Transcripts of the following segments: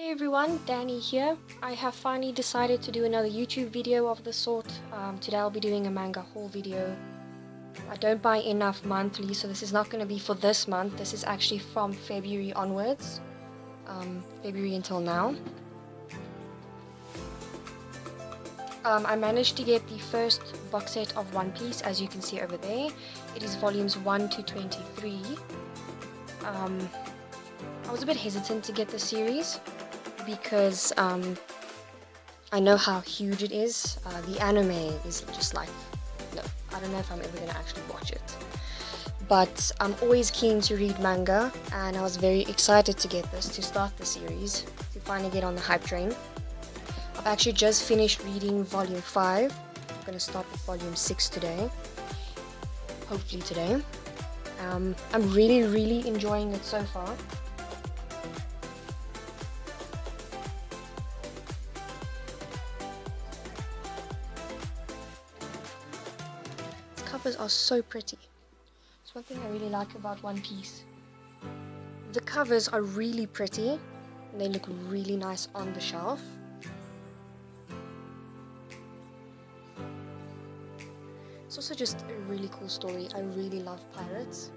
Hey everyone, Danny here. I have finally decided to do another YouTube video of the sort. Today I'll be doing a manga haul video. I don't buy enough monthly, so this is not going to be for this month. This is actually from February onwards. February until now. I managed to get the first box set of One Piece, as you can see over there. It is volumes 1 to 23. I was a bit hesitant to get the series because I know how huge it is. The anime is just like, no, I don't know if I'm ever going to actually watch it. But I'm always keen to read manga, and I was very excited to get this, to start the series, to finally get on the hype train. I've actually just finished reading volume 5. I'm going to start with volume 6 today. Hopefully today. I'm really enjoying it so far. Covers are so pretty. It's one thing I really like about One Piece. The covers are really pretty and they look really nice on the shelf. It's also just a really cool story. I really love pirates.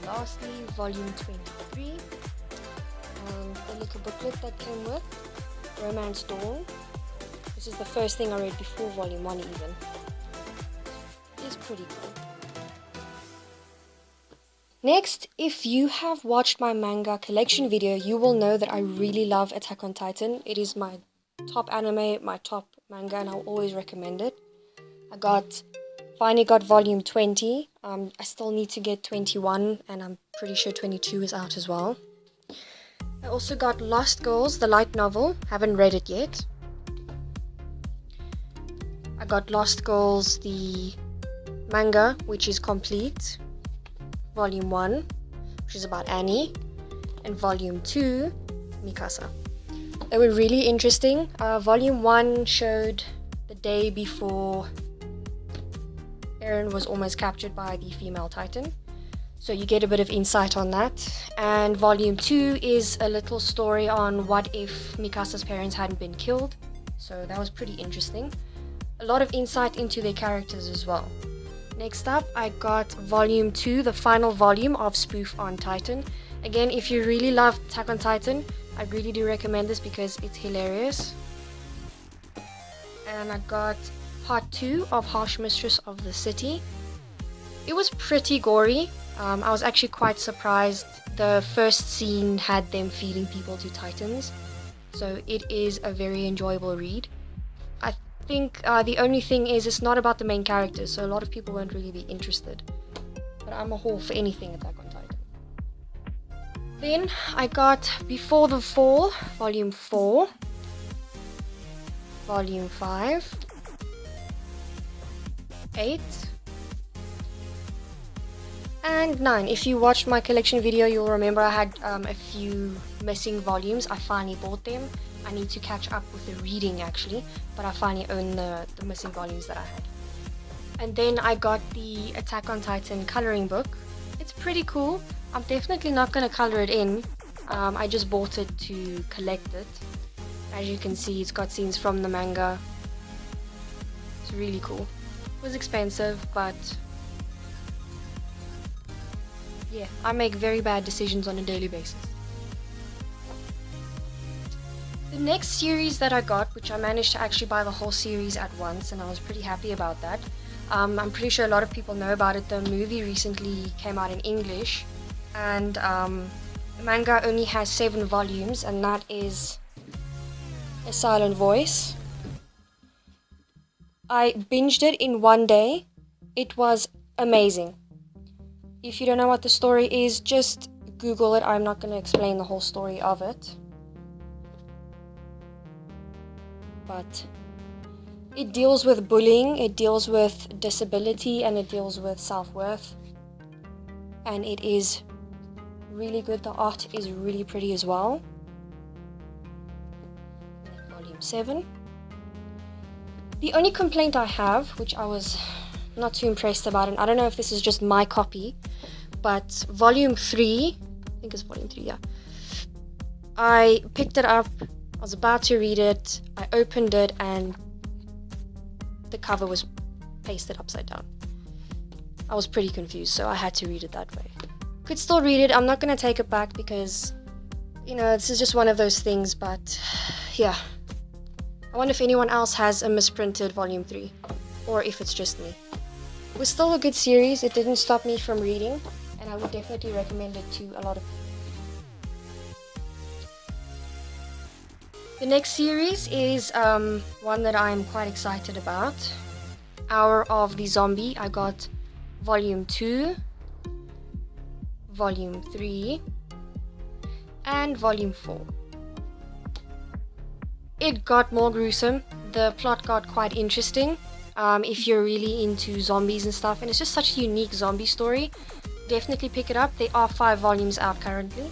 Lastly, volume 23, and the little booklet that came with, Romance Dawn. This is the first thing I read before volume 1 even. It's pretty cool. Next, if you have watched my manga collection video, you will know that I really love Attack on Titan. It is my top anime, my top manga, and I'll always recommend it. Finally got volume 20. I still need to get 21, and I'm pretty sure 22 is out as well. I also got Lost Girls, the light novel. Haven't read it yet. I got Lost Girls, the manga, which is complete. Volume 1, which is about Annie. And Volume 2, Mikasa. They were really interesting. Volume 1 showed the day before Eren was almost captured by the female Titan, so you get a bit of insight on that. And volume 2 is a little story on what if Mikasa's parents hadn't been killed, so that was pretty interesting. A lot of insight into their characters as well. Next up, I got volume 2, the final volume of Spoof on Titan. Again, if you really love Attack on Titan, I really do recommend this because it's hilarious. And I got part 2 of Harsh Mistress of the City. It was pretty gory. I was actually quite surprised. The first scene had them feeding people to titans, so it is a very enjoyable read. I think the only thing is it's not about the main characters, so a lot of people won't really be interested. But I'm a whore for anything Attack on Titan. Then I got Before the Fall, volume 4, volume 5, 8 and 9. If you watched my collection video, you'll remember I had a few missing volumes. I finally bought them. I need to catch up with the reading actually, but I finally own the missing volumes that I had. And then I got the Attack on Titan coloring book. It's pretty cool. I'm definitely not going to color it in. I just bought it to collect it. As you can see, it's got scenes from the manga. It's really cool. It was expensive, but yeah, I make very bad decisions on a daily basis. The next series that I got, which I managed to actually buy the whole series at once, and I was pretty happy about that. I'm pretty sure a lot of people know about it. The movie recently came out in English, and the manga only has 7 volumes, and that is A Silent Voice. I binged it in one day. It was amazing. If you don't know what the story is, just Google it. I'm not going to explain the whole story of it. But it deals with bullying, it deals with disability, and it deals with self-worth. And it is really good. The art is really pretty as well. Volume 7. The only complaint I have, which I was not too impressed about, and I don't know if this is just my copy, but volume 3, I think it's volume 3, yeah. I picked it up, I was about to read it, I opened it, and the cover was pasted upside down. I was pretty confused, so I had to read it that way. Could still read it, I'm not going to take it back because, you know, this is just one of those things, but yeah. I wonder if anyone else has a misprinted volume 3, or if it's just me. It was still a good series, it didn't stop me from reading, and I would definitely recommend it to a lot of people. The next series is one that I'm quite excited about. Hour of the Zombie. I got volume 2, volume 3, and volume 4. It got more gruesome. The plot got quite interesting. If you're really into zombies and stuff, and it's just such a unique zombie story, definitely pick it up. There are 5 volumes out currently.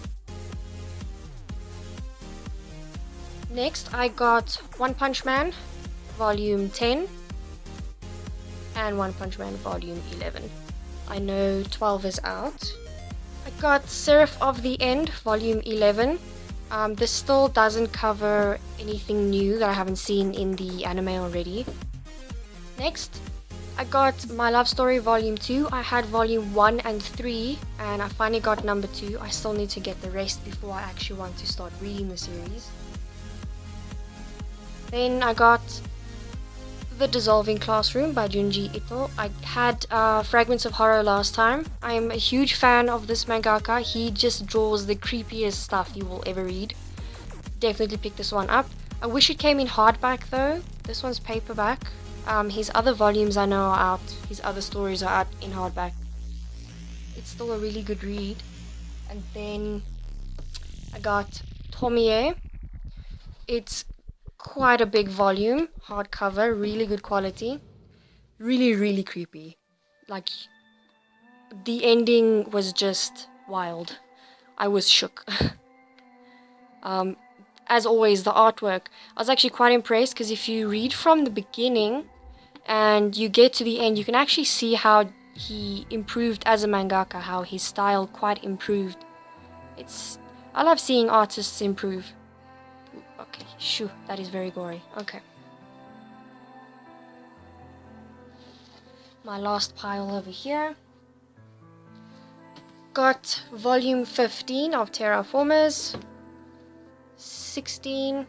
Next, I got One Punch Man, volume 10, and One Punch Man, volume 11. I know 12 is out. I got Seraph of the End, volume 11. This still doesn't cover anything new that I haven't seen in the anime already. Next, I got My Love Story, volume 2. I had volume 1 and 3, and I finally got number 2. I still need to get the rest before I actually want to start reading the series. Then I got The Dissolving Classroom by Junji Ito. I had Fragments of Horror last time. I'm a huge fan of this mangaka. He just draws the creepiest stuff you will ever read. Definitely pick this one up. I wish it came in hardback though. This one's paperback. His other volumes I know are out. His other stories are out in hardback. It's still a really good read. And then I got Tomie. It's quite a big volume, hardcover, really good quality, really creepy. Like, the ending was just wild. I was shook. As always, the artwork, I was actually quite impressed because if you read from the beginning and you get to the end, you can actually see how he improved as a mangaka, how his style quite improved. I love seeing artists improve. Okay, shoo, that is very gory. Okay. My last pile over here. Got volume 15 of Terraformers, 16,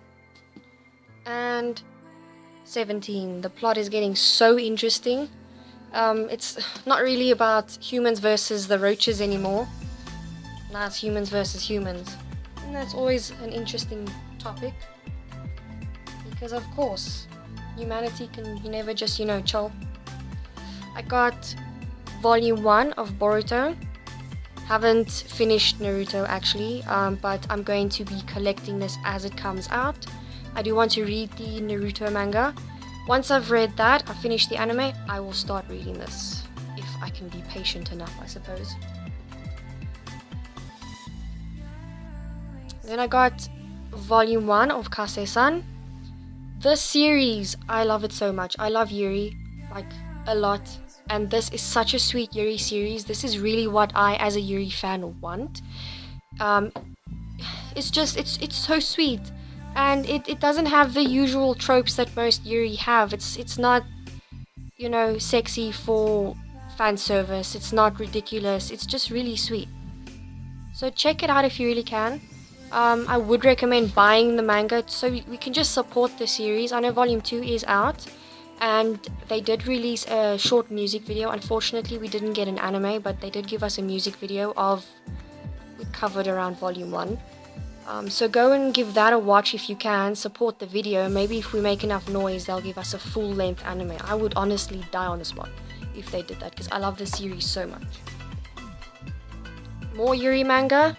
and 17. The plot is getting so interesting. It's not really about humans versus the roaches anymore. Now it's humans versus humans. And that's always an interesting topic. Because of course, humanity can never just, chill. I got volume 1 of Boruto. Haven't finished Naruto actually, but I'm going to be collecting this as it comes out. I do want to read the Naruto manga. Once I've read that, I finish the anime, I will start reading this. If I can be patient enough, I suppose. Then I got volume 1 of Kase-san. This series, I love it so much. I love Yuri, like, a lot. And this is such a sweet Yuri series. This is really what I, as a Yuri fan, want. It's so sweet. And it doesn't have the usual tropes that most Yuri have. It's not, sexy for fan service. It's not ridiculous. It's just really sweet. So check it out if you really can. I would recommend buying the manga so we can just support the series. I know volume 2 is out. And they did release a short music video. Unfortunately, we didn't get an anime, but they did give us a music video we covered around volume 1. So go and give that a watch if you can. Support the video. Maybe if we make enough noise, they'll give us a full-length anime. I would honestly die on the spot if they did that, because I love the series so much. More Yuri manga.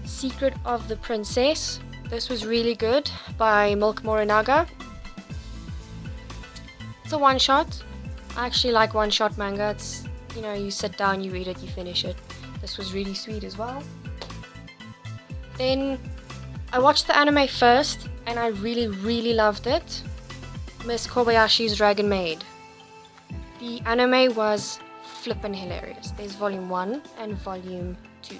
Secret of the Princess. This was really good, by Milk Morinaga. It's a one-shot. I actually like one-shot manga. It's, you know, you sit down, you read it, you finish it. This was really sweet as well. Then I watched the anime first, and I really loved it. Miss Kobayashi's Readymade. The anime was flippin' hilarious. There's volume 1 and volume 2.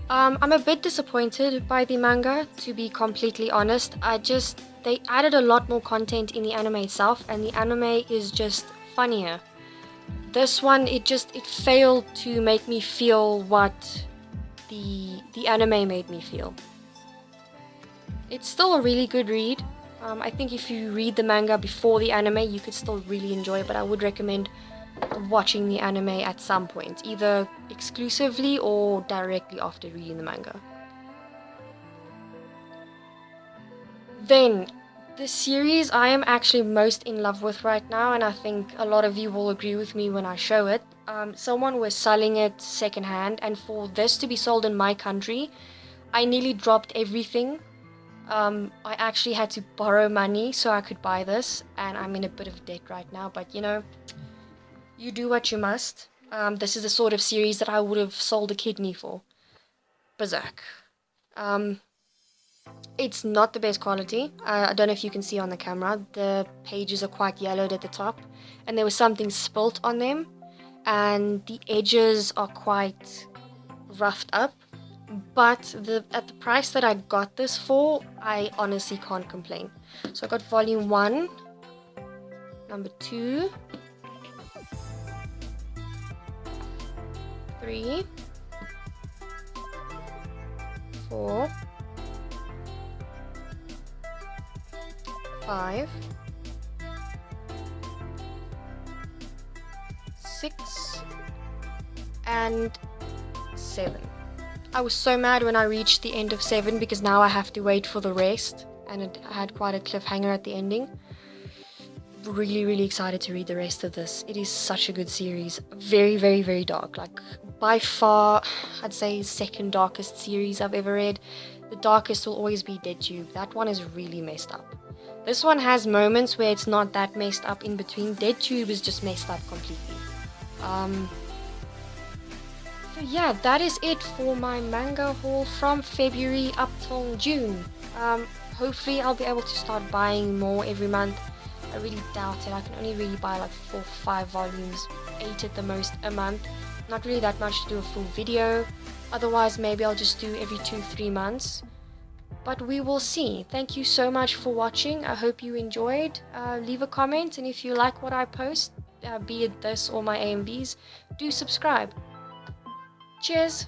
I'm a bit disappointed by the manga, to be completely honest. They added a lot more content in the anime itself, and the anime is just funnier. This one, it failed to make me feel what the anime made me feel. It's still a really good read. I think if you read the manga before the anime, you could still really enjoy it, but I would recommend watching the anime at some point, either exclusively or directly after reading the manga. Then, the series I am actually most in love with right now, and I think a lot of you will agree with me when I show it. Someone was selling it secondhand, and for this to be sold in my country, I nearly dropped everything. I actually had to borrow money so I could buy this, and I'm in a bit of debt right now, but you know, you do what you must. This is the sort of series that I would have sold a kidney for. Berserk. It's not the best quality. I don't know if you can see on the camera. The pages are quite yellowed at the top, and there was something spilt on them, and the edges are quite roughed up. But at the price that I got this for, I honestly can't complain. So I got volume 1, number 2, 3, 4, 5, 6, and 7. I was so mad when I reached the end of 7 because now I have to wait for the rest, and it had quite a cliffhanger at the ending. Really excited to read the rest of this. It is such a good series. Very dark. Like, by far, I'd say second darkest series I've ever read. The darkest will always be Dead Tube. That one is really messed up. This one has moments where it's not that messed up in between. Dead Tube is just messed up completely. So yeah, that is it for my manga haul from February up till June. Hopefully I'll be able to start buying more every month. I really doubt it. I can only really buy like 4 or 5 volumes, 8 at the most a month. Not really that much to do a full video. Otherwise, maybe I'll just do every 2-3 months. But we will see. Thank you so much for watching. I hope you enjoyed. Leave a comment, and if you like what I post, be it this or my AMVs, do subscribe. Cheers!